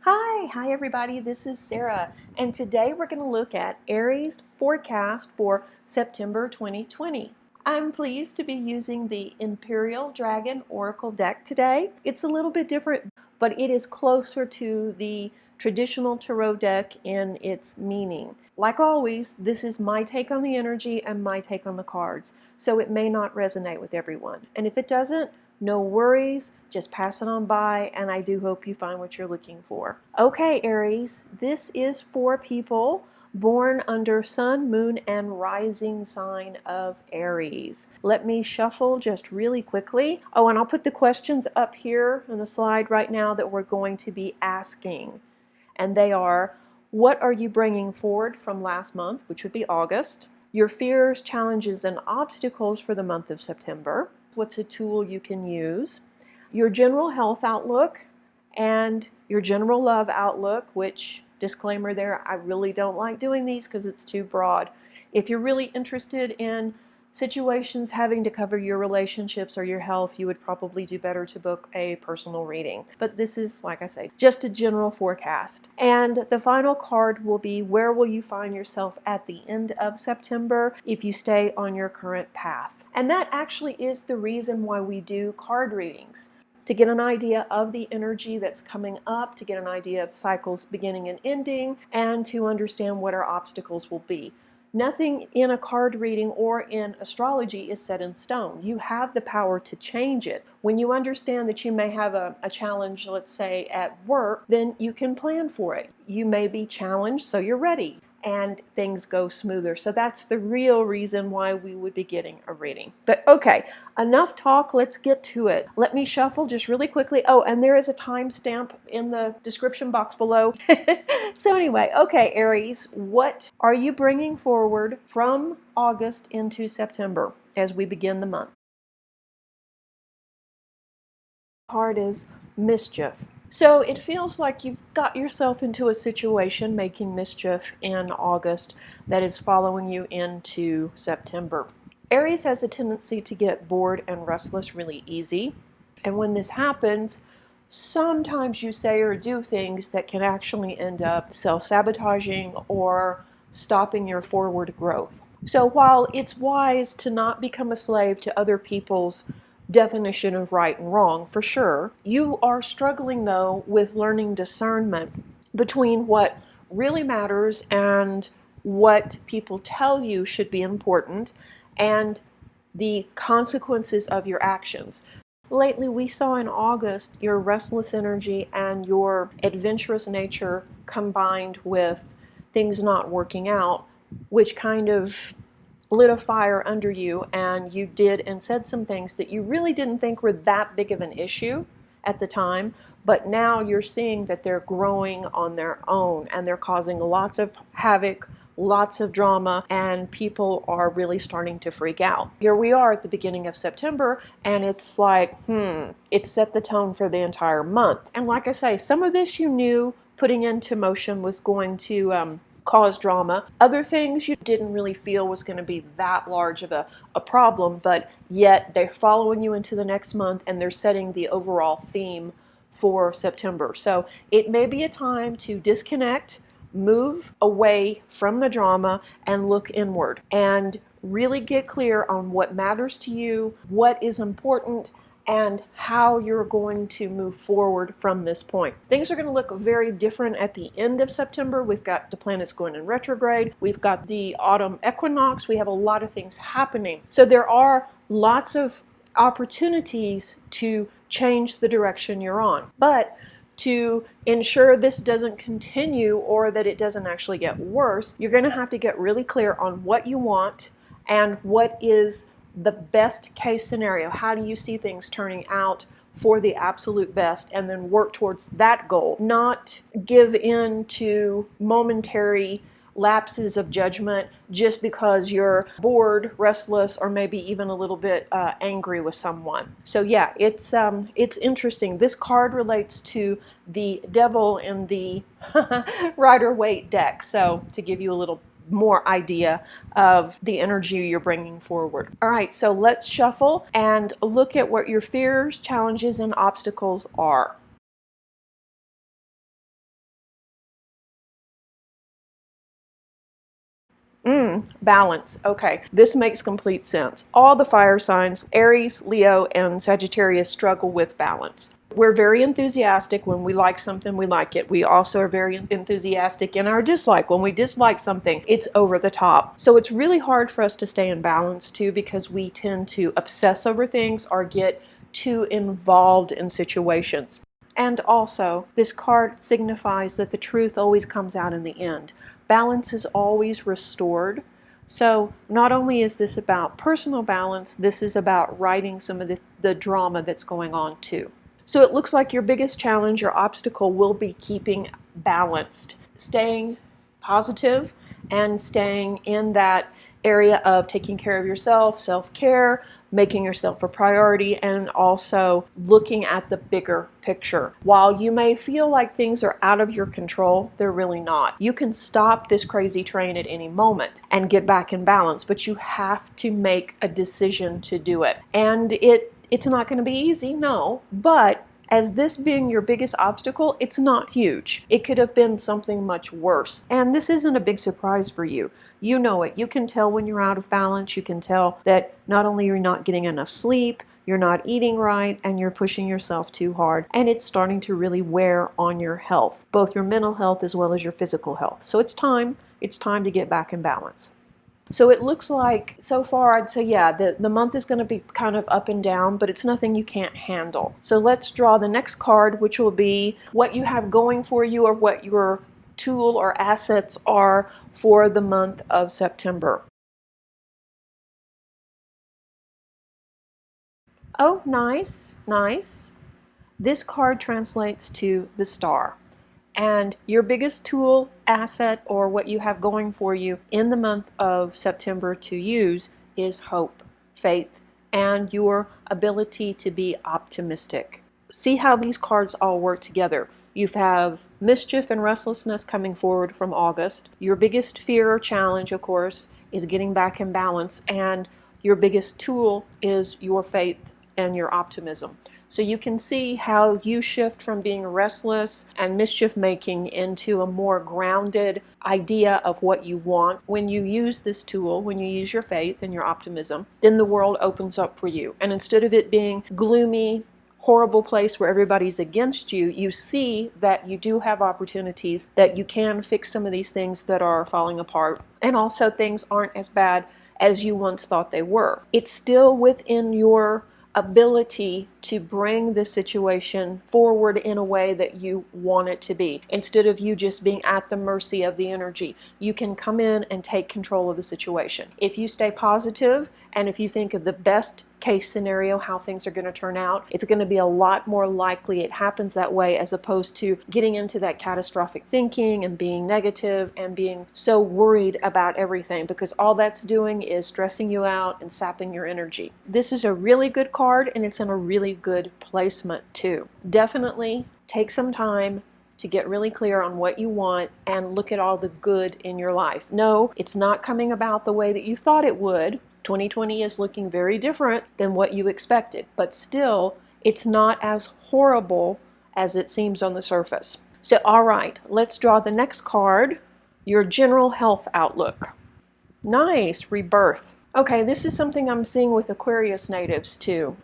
Hi everybody, this is Sarah, and today we're going to look at Aries forecast for September 2020. I'm pleased to be using the Imperial Dragon Oracle deck today. It's a little bit different, but it is closer to the traditional tarot deck in its meaning. Like always, this is my take on the energy and my take on the cards, so it may not resonate with everyone. And if it doesn't, no worries, just pass it on by, and I do hope you find what you're looking for. Okay, Aries, this is for people born under Sun, Moon, and Rising sign of Aries. Let me shuffle just really quickly. Oh, and I'll put the questions up here on the slide right now that we're going to be asking. And they are, what are you bringing forward from last month, which would be August? Your fears, challenges, and obstacles for the month of September. What's a tool you can use? Your general health outlook and your general love outlook, which, disclaimer there, I really don't like doing these because it's too broad. If you're really interested in situations having to cover your relationships or your health, you would probably do better to book a personal reading. But this is, like I say, just a general forecast. And the final card will be, where will you find yourself at the end of September if you stay on your current path? And that actually is the reason why we do card readings. To get an idea of the energy that's coming up, to get an idea of cycles beginning and ending, and to understand what our obstacles will be. Nothing in a card reading or in astrology is set in stone. You have the power to change it. When you understand that you may have a challenge, let's say at work, then you can plan for it. You may be challenged, so you're ready, and things go smoother. So that's the real reason why we would be getting a reading. But okay, enough talk, let's get to it. Let me shuffle just really quickly. Oh, and there is a timestamp in the description box below. So anyway, okay, Aries, what are you bringing forward from August into September as we begin the month? Card is mischief. So it feels like you've got yourself into a situation making mischief in August that is following you into September. Aries has a tendency to get bored and restless really easy. And when this happens, sometimes you say or do things that can actually end up self-sabotaging or stopping your forward growth. So while it's wise to not become a slave to other people's definition of right and wrong, for sure, you are struggling though with learning discernment between what really matters and what people tell you should be important and the consequences of your actions. Lately, we saw in August your restless energy and your adventurous nature combined with things not working out, which kind of lit a fire under you, and you did and said some things that you really didn't think were that big of an issue at the time, but now you're seeing that they're growing on their own and they're causing lots of havoc, lots of drama, and people are really starting to freak out. Here we are at the beginning of September, and it's like, it set the tone for the entire month. And like I say, some of this you knew putting into motion was going to cause drama. Other things you didn't really feel was going to be that large of a problem, but yet they're following you into the next month and they're setting the overall theme for September. So it may be a time to disconnect, move away from the drama, and look inward and really get clear on what matters to you, what is important, and how you're going to move forward from this point. Things are going to look very different at the end of September. We've got the planets going in retrograde. We've got the autumn equinox. We have a lot of things happening. So there are lots of opportunities to change the direction you're on. But to ensure this doesn't continue or that it doesn't actually get worse, you're going to have to get really clear on what you want and what is the best case scenario. How do you see things turning out for the absolute best, and then work towards that goal? Not give in to momentary lapses of judgment just because you're bored, restless, or maybe even a little bit angry with someone. So yeah, it's interesting. This card relates to the devil in the Rider-Waite deck. So to give you a little more idea of the energy you're bringing forward. All right, so let's shuffle and look at what your fears, challenges, and obstacles are. Balance. Okay, this makes complete sense. All the fire signs, Aries, Leo, and Sagittarius, struggle with balance. We're very enthusiastic when we like something, we like it. We also are very enthusiastic in our dislike. When we dislike something, it's over the top. So it's really hard for us to stay in balance too, because we tend to obsess over things or get too involved in situations. And also, this card signifies that the truth always comes out in the end. Balance is always restored. So not only is this about personal balance, this is about righting some of the drama that's going on too. So it looks like your biggest challenge, your obstacle, will be keeping balanced, staying positive, and staying in that area of taking care of yourself, self-care, making yourself a priority, and also looking at the bigger picture. While you may feel like things are out of your control, they're really not. You can stop this crazy train at any moment and get back in balance, but you have to make a decision to do it. And it's not going to be easy, no, but as this being your biggest obstacle, it's not huge. It could have been something much worse. And this isn't a big surprise for you. You know it. You can tell when you're out of balance. You can tell that not only you're not getting enough sleep, you're not eating right, and you're pushing yourself too hard. And it's starting to really wear on your health, both your mental health as well as your physical health. So it's time to get back in balance. So it looks like, so far, I'd say, yeah, the month is going to be kind of up and down, but it's nothing you can't handle. So let's draw the next card, which will be what you have going for you, or what your tool or assets are for the month of September. Oh, nice, nice. This card translates to the Star. And your biggest tool, asset, or what you have going for you in the month of September to use is hope, faith, and your ability to be optimistic. See how these cards all work together. You have mischief and restlessness coming forward from August. Your biggest fear or challenge, of course, is getting back in balance. And your biggest tool is your faith and your optimism. So you can see how you shift from being restless and mischief making into a more grounded idea of what you want. When you use this tool, when you use your faith and your optimism, then the world opens up for you. And instead of it being gloomy, horrible place where everybody's against you, you see that you do have opportunities, that you can fix some of these things that are falling apart. And also things aren't as bad as you once thought they were. It's still within your ability to bring the situation forward in a way that you want it to be. Instead of you just being at the mercy of the energy, you can come in and take control of the situation. If you stay positive, and if you think of the best case scenario, how things are going to turn out, it's going to be a lot more likely it happens that way, as opposed to getting into that catastrophic thinking and being negative and being so worried about everything, because all that's doing is stressing you out and sapping your energy. This is a really good card, and it's in a really good placement too. Definitely take some time to get really clear on what you want and look at all the good in your life. No, it's not coming about the way that you thought it would. 2020 is looking very different than what you expected, but still, it's not as horrible as it seems on the surface. So, all right, let's draw the next card, your general health outlook. Nice, rebirth. Okay, this is something I'm seeing with Aquarius natives too.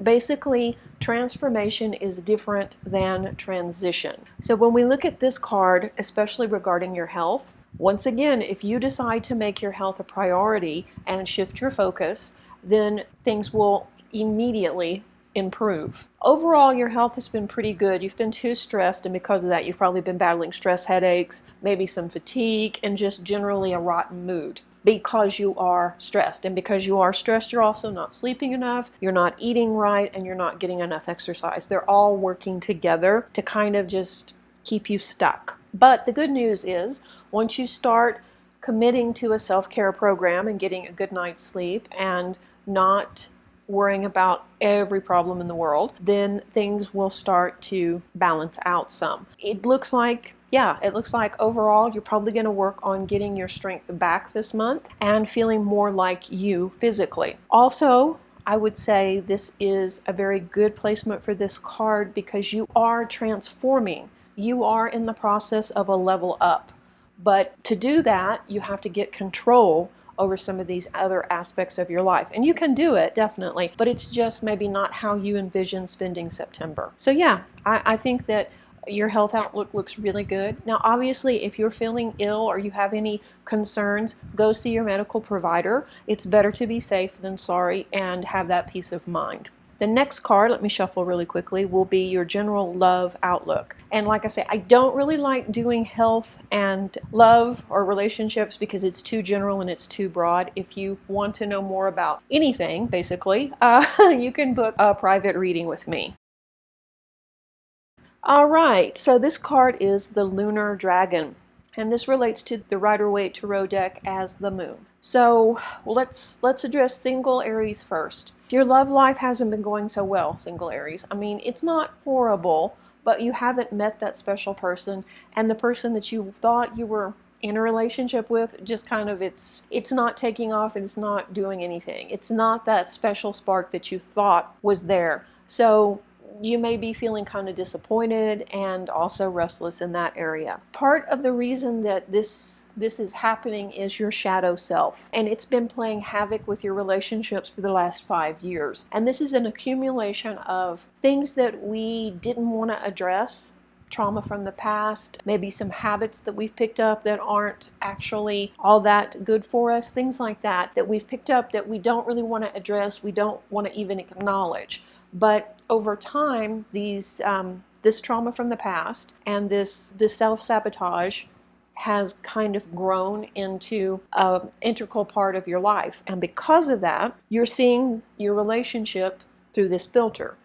Basically, transformation is different than transition. So when we look at this card, especially regarding your health, once again, if you decide to make your health a priority and shift your focus, then things will immediately improve. Overall, your health has been pretty good. You've been too stressed, and because of that, you've probably been battling stress headaches, maybe some fatigue, and just generally a rotten mood, because you are stressed. And because you are stressed, you're also not sleeping enough, you're not eating right, and you're not getting enough exercise. They're all working together to kind of just keep you stuck. But the good news is, once you start committing to a self-care program and getting a good night's sleep and not worrying about every problem in the world, then things will start to balance out some. It looks like overall you're probably going to work on getting your strength back this month and feeling more like you physically. Also, I would say this is a very good placement for this card because you are transforming. You are in the process of a level up. But to do that, you have to get control over some of these other aspects of your life. And you can do it, definitely, but it's just maybe not how you envision spending September. So yeah, I think that your health outlook looks really good. Now, obviously, if you're feeling ill or you have any concerns, go see your medical provider. It's better to be safe than sorry and have that peace of mind. The next card, let me shuffle really quickly, will be your general love outlook. And like I say, I don't really like doing health and love or relationships because it's too general and it's too broad. If you want to know more about anything, basically, you can book a private reading with me. All right, so this card is the Lunar Dragon, and this relates to the Rider-Waite Tarot deck as the Moon. So let's address single Aries first. Your love life hasn't been going so well, single Aries. I mean, it's not horrible, but you haven't met that special person, and the person that you thought you were in a relationship with just kind of it's not taking off and it's not doing anything. It's not that special spark that you thought was there. So you may be feeling kind of disappointed and also restless in that area. Part of the reason that this is happening is your shadow self, and it's been playing havoc with your relationships for the last 5 years. And this is an accumulation of things that we didn't want to address, trauma from the past, maybe some habits that we've picked up that aren't actually all that good for us, things like that we've picked up that we don't really want to address, we don't want to even acknowledge. But over time, this trauma from the past and this self-sabotage has kind of grown into an integral part of your life. And because of that, you're seeing your relationship through this filter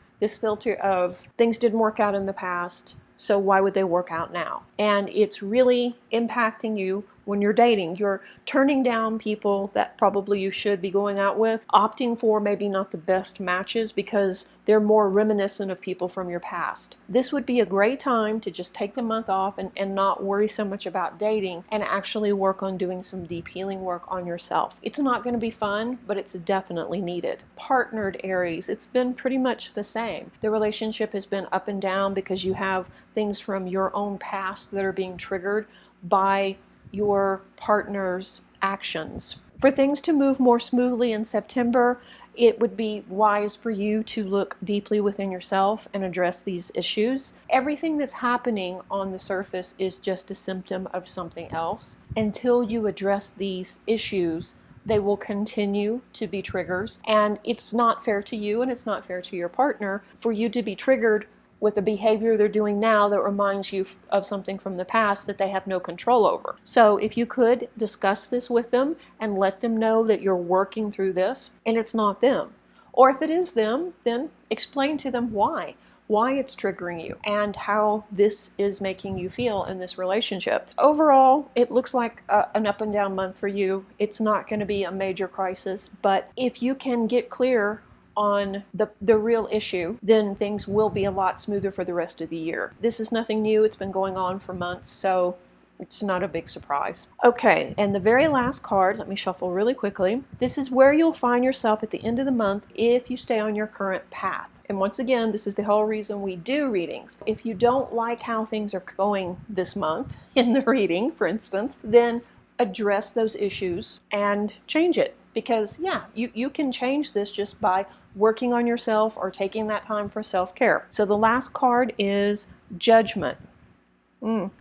of things didn't work out in the past, so why would they work out now? And it's really impacting you when you're dating. You're turning down people that probably you should be going out with, opting for maybe not the best matches because they're more reminiscent of people from your past. This would be a great time to just take the month off and not worry so much about dating and actually work on doing some deep healing work on yourself. It's not going to be fun, but it's definitely needed. Partnered Aries, it's been pretty much the same. The relationship has been up and down because you have things from your own past that are being triggered by your partner's actions. For things to move more smoothly in September, it would be wise for you to look deeply within yourself and address these issues. Everything that's happening on the surface is just a symptom of something else. Until you address these issues, they will continue to be triggers, and it's not fair to you and it's not fair to your partner for you to be triggered with the behavior they're doing now that reminds you of something from the past that they have no control over. So if you could discuss this with them and let them know that you're working through this and it's not them. Or if it is them, then explain to them why it's triggering you and how this is making you feel in this relationship. Overall, it looks like an up and down month for you. It's not going to be a major crisis, but if you can get clear on the real issue, then things will be a lot smoother for the rest of the year. This is nothing new. It's been going on for months, so it's not a big surprise. Okay, and the very last card, let me shuffle really quickly. This is where you'll find yourself at the end of the month if you stay on your current path. And once again, this is the whole reason we do readings. If you don't like how things are going this month in the reading, for instance, then address those issues and change it. Because yeah, you can change this just by working on yourself or taking that time for self-care. So the last card is Judgment.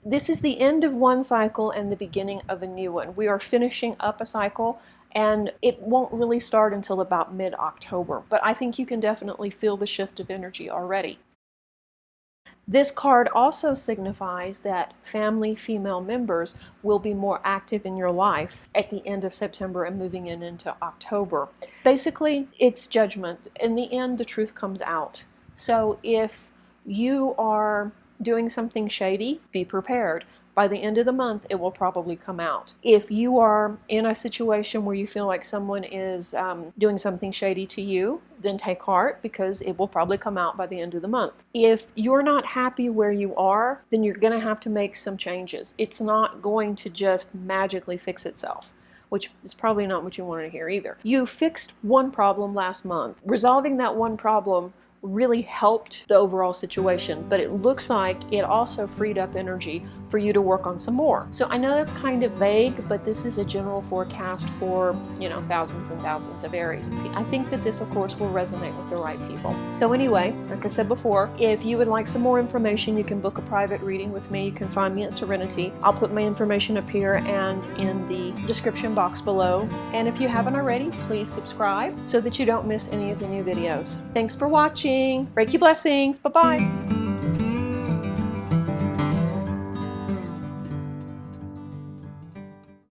This is the end of one cycle and the beginning of a new one. We are finishing up a cycle, and it won't really start until about mid-October. But I think you can definitely feel the shift of energy already. This card also signifies that family female members will be more active in your life at the end of September and moving into October. Basically, it's judgment. In the end, the truth comes out. So if you are doing something shady, be prepared. By the end of the month, it will probably come out. If you are in a situation where you feel like someone is doing something shady to you, then take heart, because it will probably come out by the end of the month. If you're not happy where you are, then you're going to have to make some changes. It's not going to just magically fix itself, which is probably not what you want to hear either. You fixed one problem last month. Resolving that one problem really helped the overall situation, but it looks like it also freed up energy for you to work on some more. So I know that's kind of vague, but this is a general forecast for, thousands and thousands of Aries. I think that this, of course, will resonate with the right people. So anyway, like I said before, if you would like some more information, you can book a private reading with me. You can find me at Serenity. I'll put my information up here and in the description box below. And if you haven't already, please subscribe so that you don't miss any of the new videos. Thanks for watching. Reiki blessings. Bye-bye.